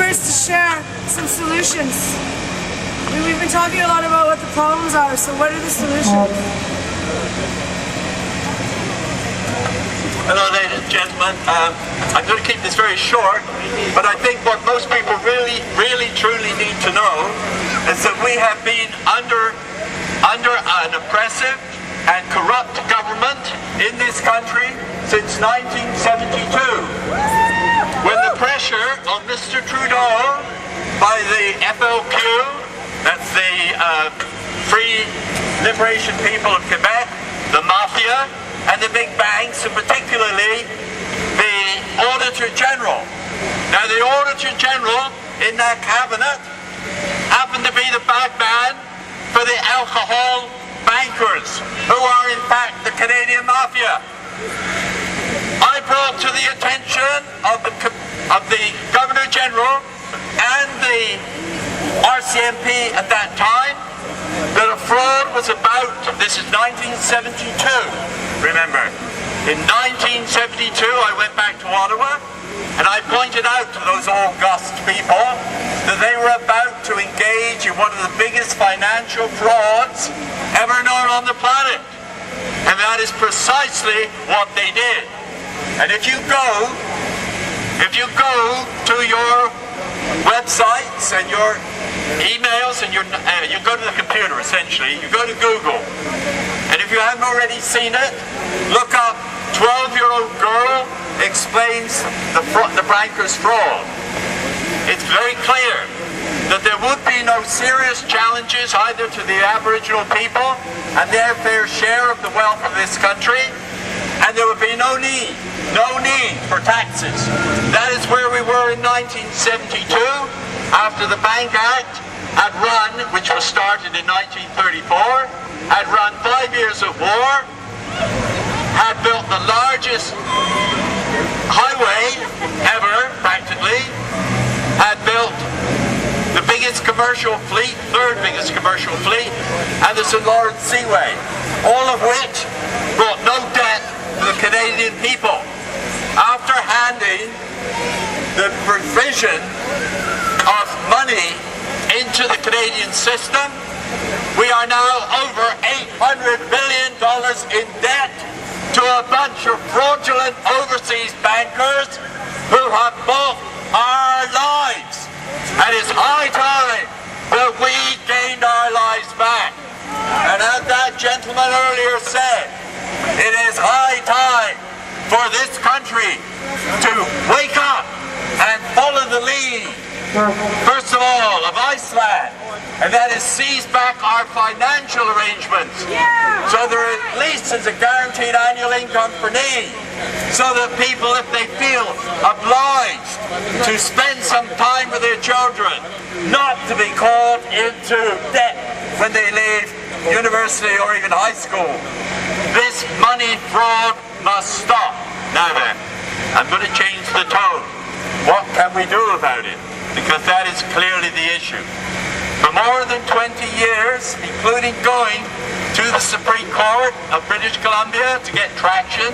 first to share some solutions. We've been talking a lot about what the problems are, so what are the solutions? Hello, ladies and gentlemen. I'm going to keep this very short, but I think what most people really, truly need to know is that we have been under an oppressive and corrupt government in this country since 1972. When the pressure on Mr. Trudeau by the FLQ, that's the Free Liberation People of Quebec, the Mafia, and the big banks, and particularly the Auditor General. Now, the Auditor General in that cabinet happened to be the bagman for the alcohol bankers, who are in fact the Canadian Mafia. I brought to the attention of the Governor General and the RCMP at that time that a fraud was about, this is 1972, remember, in 1972 I went back to Ottawa and I pointed out to those august people that they were about to engage in one of the biggest financial frauds ever known on the planet. And that is precisely what they did. And if you go to your websites and your emails and you go to the computer, essentially, you go to Google, and if you haven't already seen it, look up 12-year-old girl explains the banker's fraud. It's very clear that there would be no serious challenges either to the Aboriginal people and their fair share of the wealth of this country, and there would be no need for taxes. That is where we were in 1972, after the Bank Act had run, which was started in 1934, had run 5 years of war, had built the largest highway ever, practically, had built the biggest commercial fleet, third biggest commercial fleet, and the St. Lawrence Seaway, all of which brought no debt to the Canadian people. After handing the provision of money into the Canadian system, we are now over $800 billion in debt to a bunch of fraudulent overseas bankers who have bought our lives. And it's high time that we gained our lives back. And as that gentleman earlier said, it is high time for this country to wake up and follow the lead, first of all, of Iceland, and that is seize back our financial arrangements, so there at least is a guaranteed annual income for need, so that people, if they feel obliged to spend some time with their children, not to be called into debt when they leave university or even high school. This money fraud must stop. Now then, I'm going to change the tone. What can we do about it? Because that is clearly the issue. For more than 20 years, including going to the Supreme Court of British Columbia to get traction,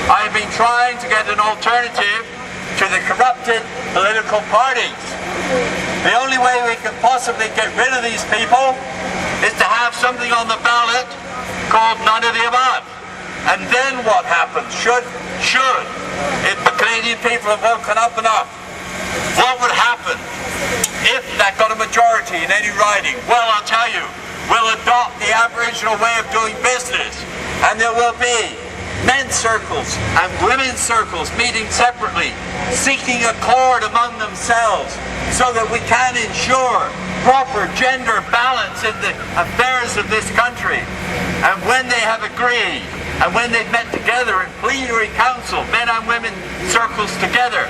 I have been trying to get an alternative to the corrupted political parties. The only way we can possibly get rid of these people is to have something on the ballot called none of the above. And then what happens? Should if the Canadian people have woken up enough, what would happen if that got a majority in any riding? Well, I'll tell you, we'll adopt the Aboriginal way of doing business, and there will be men's circles and women's circles meeting separately, seeking accord among themselves so that we can ensure proper gender balance in the affairs of this country. And when they have agreed, and when they've met together in plenary council, men and women circles together,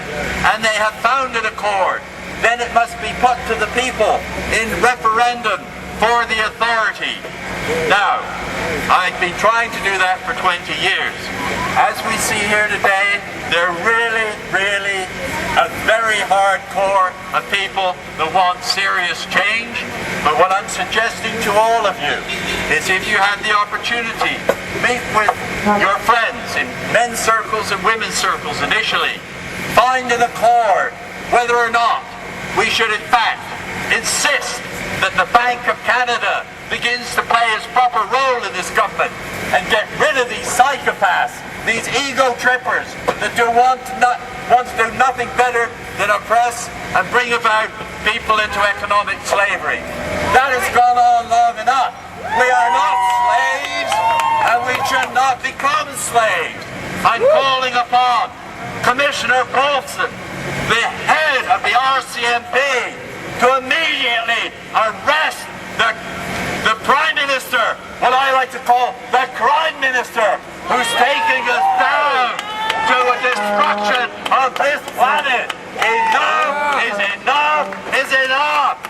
and they have found an accord, then it must be put to the people in referendum for the authority. Now, I've been trying to do that for 20 years. As we see here today, there really a very hardcore of people that want serious change. But what I'm suggesting to all of you is, if you have the opportunity, meet with your friends in men's circles and women's circles initially. Find an accord, whether or not We should in fact insist that the Bank of Canada begins to play its proper role in this government and get rid of these psychopaths, these ego trippers that want to do nothing better than oppress and bring about people into economic slavery. That has gone on long enough. We are not slaves, and we should not become slaves. I'm calling upon Commissioner Paulson, the head of the RCMP, to immediately arrest the Prime Minister, what I like to call the Crime Minister, who's taking us down to a destruction of this planet. Enough is enough is enough!